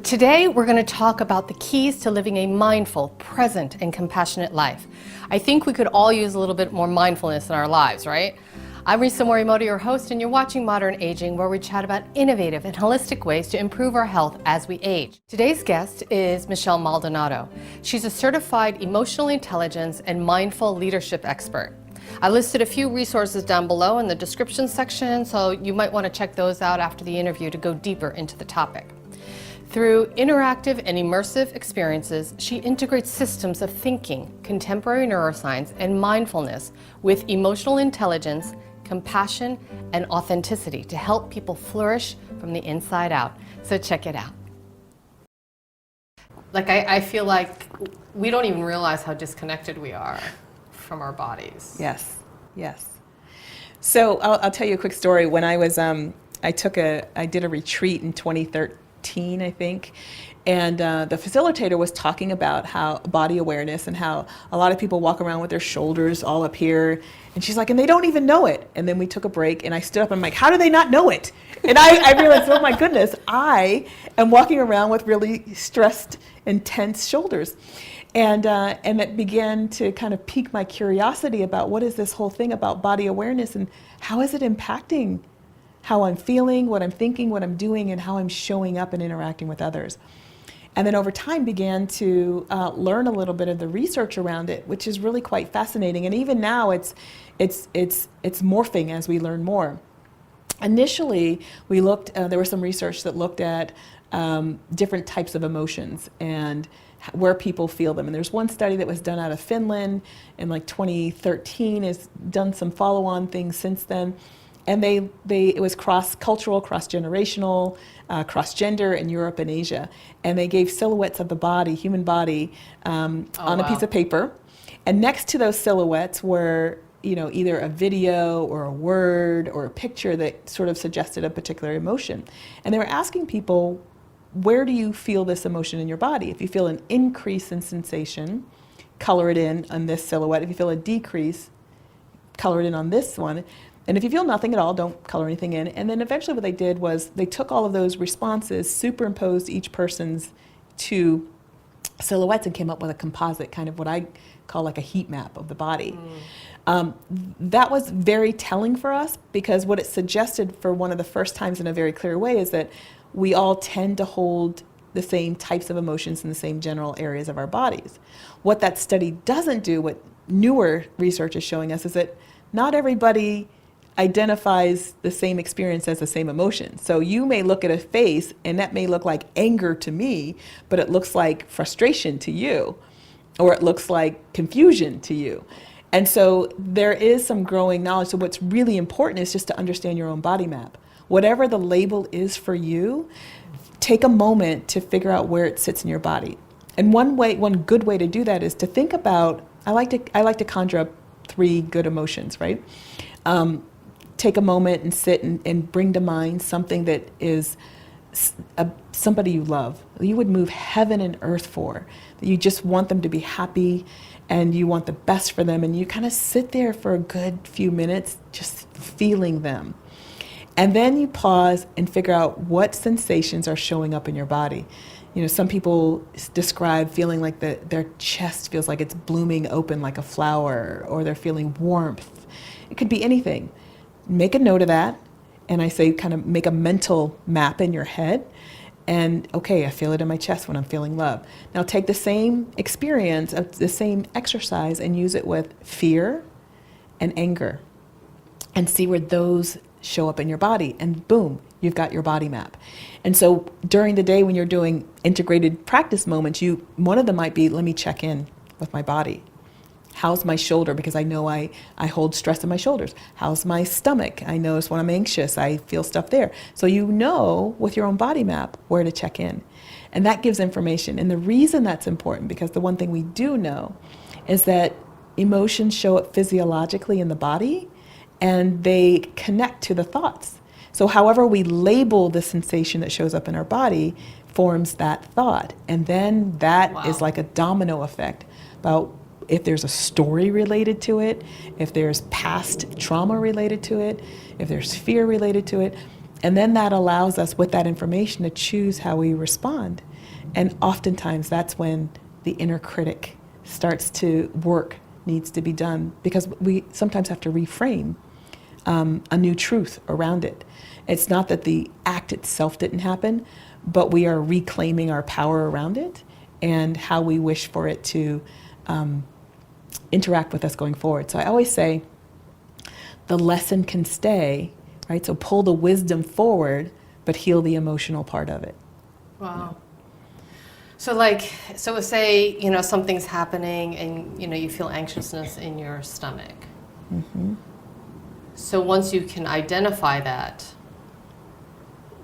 Today, we're going to talk about the keys to living a mindful, present, and compassionate life. I think we could all use a little bit more mindfulness in our lives, right? I'm Risa Morimoto, your host, and you're watching Modern Aging, where we chat about innovative and holistic ways to improve our health as we age. Today's guest is Michelle Maldonado. She's a certified emotional intelligence and mindful leadership expert. I listed a few resources down below in the description section, so you might want to check those out after the interview to go deeper into the topic. Through interactive and immersive experiences, she integrates systems of thinking, contemporary neuroscience, and mindfulness with emotional intelligence, compassion, and authenticity to help people flourish from the inside out. So check it out. I feel like we don't even realize how disconnected we are from our bodies. Yes, yes. So I'll tell you a quick story. When I was, I did a retreat in 2013, I think, and the facilitator was talking about how body awareness and how a lot of people walk around with their shoulders all up here, and she's like, and they don't even know it. And then we took a break, and I stood up, and I'm like, how do they not know it? And I realized, oh my goodness, I am walking around with really stressed and tense shoulders. And it began to kind of pique my curiosity about what is this whole thing about body awareness and how is it impacting how I'm feeling, what I'm thinking, what I'm doing, and how I'm showing up and interacting with others. And then over time began to learn a little bit of the research around it, which is really quite fascinating. And even now it's morphing as we learn more. Initially, we looked, there was some research that looked at different types of emotions and where people feel them. And there's one study that was done out of Finland in like 2013, has done some follow-on things since then. And it was cross-cultural, cross-generational, cross-gender in Europe and Asia. And they gave silhouettes of the body, human body, on a piece of paper. And next to those silhouettes were, either a video or a word or a picture that sort of suggested a particular emotion. And they were asking people, where do you feel this emotion in your body? If you feel an increase in sensation, color it in on this silhouette. If you feel a decrease, color it in on this one. And if you feel nothing at all, don't color anything in. And then eventually what they did was they took all of those responses, superimposed each person's two silhouettes, and came up with a composite, kind of what I call like a heat map of the body. That was very telling for us, because what it suggested for one of the first times in a very clear way is that we all tend to hold the same types of emotions in the same general areas of our bodies. What that study doesn't do, what newer research is showing us, is that not everybody identifies the same experience as the same emotion. So you may look at a face and that may look like anger to me, but it looks like frustration to you, or it looks like confusion to you. And so there is some growing knowledge. So what's really important is just to understand your own body map. Whatever the label is for you, take a moment to figure out where it sits in your body. And one good way to do that is to think about, I like to conjure up 3 good emotions, right? Take a moment and sit and bring to mind something that is somebody you love, you would move heaven and earth for, that you just want them to be happy and you want the best for them, and you kind of sit there for a good few minutes just feeling them. And then you pause and figure out what sensations are showing up in your body. Some people describe feeling like their chest feels like it's blooming open like a flower, or they're feeling warmth. It could be anything. Make a note of that, and I say kind of make a mental map in your head, and okay, I feel it in my chest when I'm feeling love. Now take the same experience, the same exercise, and use it with fear and anger, and see where those show up in your body, and boom, you've got your body map. And so during the day when you're doing integrated practice moments, one of them might be, let me check in with my body. How's my shoulder? Because I know I hold stress in my shoulders. How's my stomach? I notice when I'm anxious, I feel stuff there. So with your own body map where to check in. And that gives information. And the reason that's important, because the one thing we do know is that emotions show up physiologically in the body, and they connect to the thoughts. So however we label the sensation that shows up in our body forms that thought. And then that is like a domino effect about if there's a story related to it, if there's past trauma related to it, if there's fear related to it, And then that allows us, with that information, to choose how we respond. And oftentimes that's when the inner critic starts to work, needs to be done, because we sometimes have to reframe a new truth around it. It's not that the act itself didn't happen, but we are reclaiming our power around it and how we wish for it to interact with us going forward. So I always say the lesson can stay, right? So pull the wisdom forward, but heal the emotional part of it. Wow. So say, something's happening and, you feel anxiousness in your stomach. Mm-hmm. So once you can identify that,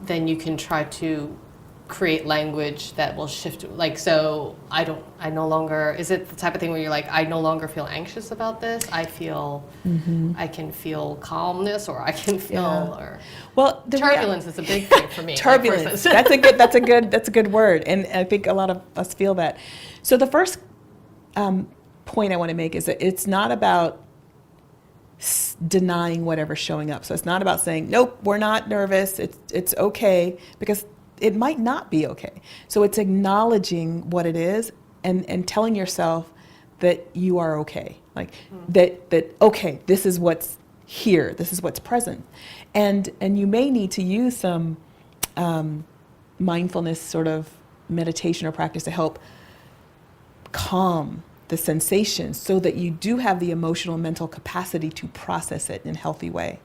then you can try to create language that will shift. Is it the type of thing where you're like, I no longer feel anxious about this. I can feel calmness, or I can feel, well, turbulence is a big thing for me. Turbulence. That's a good word. And I think a lot of us feel that. So the first point I want to make is that it's not about denying whatever's showing up. So it's not about saying, nope, we're not nervous. It's okay, because it might not be okay. So it's acknowledging what it is and telling yourself that you are okay. Like that okay, this is what's here, this is what's present. And you may need to use some mindfulness sort of meditation or practice to help calm the sensation so that you do have the emotional and mental capacity to process it in a healthy way.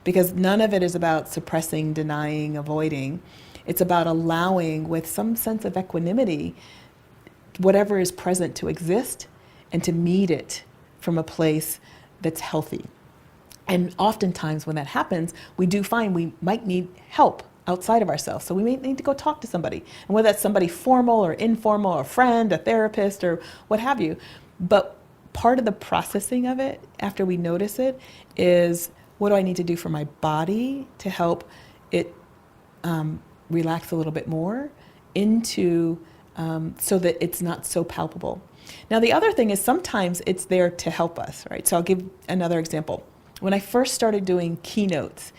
Because none of it is about suppressing, denying, avoiding. It's about allowing, with some sense of equanimity, whatever is present to exist and to meet it from a place that's healthy. And oftentimes when that happens, we do find we might need help outside of ourselves. So we may need to go talk to somebody. And whether that's somebody formal or informal, a friend, a therapist, or what have you. But part of the processing of it, after we notice it, is what do I need to do for my body to help it relax a little bit more into so that it's not so palpable. Now the other thing is sometimes it's there to help us, right? So I'll give another example. When I first started doing keynotes,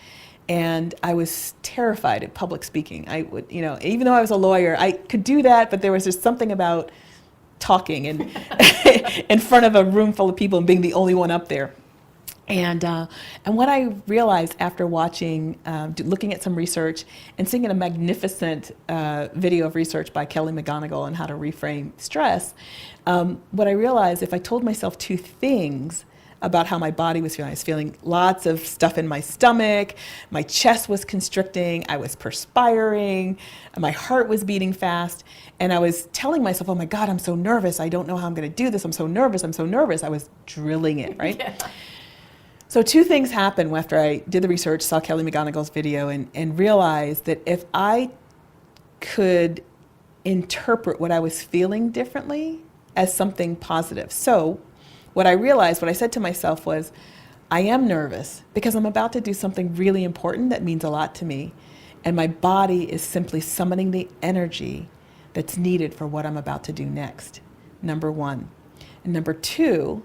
and I was terrified at public speaking. I would, even though I was a lawyer, I could do that, but there was just something about talking and in front of a room full of people and being the only one up there. And what I realized after watching, looking at some research and seeing a magnificent video of research by Kelly McGonigal on how to reframe stress, what I realized, if I told myself two things about how my body was feeling. I was feeling lots of stuff in my stomach, my chest was constricting, I was perspiring, my heart was beating fast, and I was telling myself, oh my God, I'm so nervous, I don't know how I'm gonna do this, I'm so nervous. I was drilling it, right? Yeah. So two things happened after I did the research, saw Kelly McGonigal's video, and realized that if I could interpret what I was feeling differently as something positive. So what I realized, what I said to myself was, I am nervous because I'm about to do something really important that means a lot to me. And my body is simply summoning the energy that's needed for what I'm about to do next. Number one. And number two,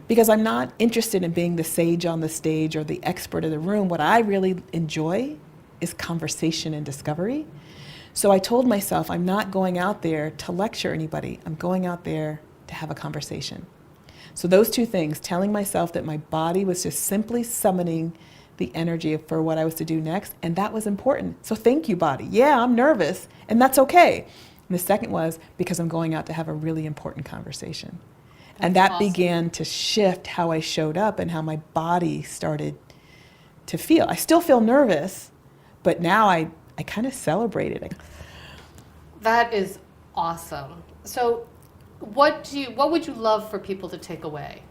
because I'm not interested in being the sage on the stage or the expert in the room, what I really enjoy is conversation and discovery. So I told myself, I'm not going out there to lecture anybody. I'm going out there to have a conversation. So those two things, telling myself that my body was just simply summoning the energy for what I was to do next, and that was important. So thank you, body. Yeah, I'm nervous, and that's okay. And the second was because I'm going out to have a really important conversation. And that awesome. Began to shift how I showed up and how my body started to feel. I still feel nervous, but now I kind of celebrate it. That is awesome. So what would you love for people to take away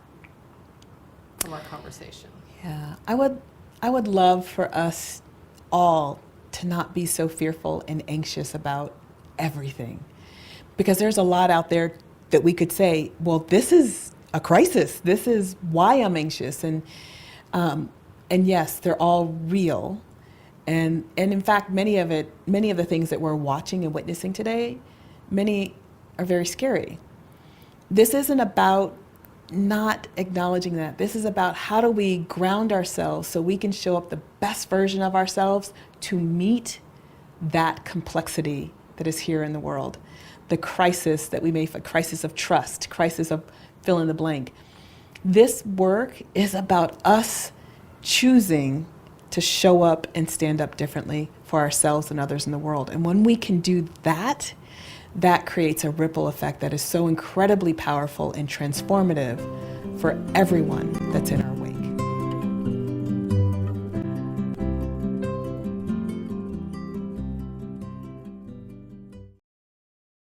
from our conversation? Yeah, I would love for us all to not be so fearful and anxious about everything. Because there's a lot out there that we could say, well, this is a crisis. This is why I'm anxious. And yes, they're all real. And in fact, many of the things that we're watching and witnessing today, many are very scary. This isn't about not acknowledging that. This is about how do we ground ourselves so we can show up the best version of ourselves to meet that complexity that is here in the world. The crisis that we may face, crisis of trust, crisis of fill in the blank. This work is about us choosing to show up and stand up differently for ourselves and others in the world. And when we can do that, that creates a ripple effect that is so incredibly powerful and transformative for everyone that's in our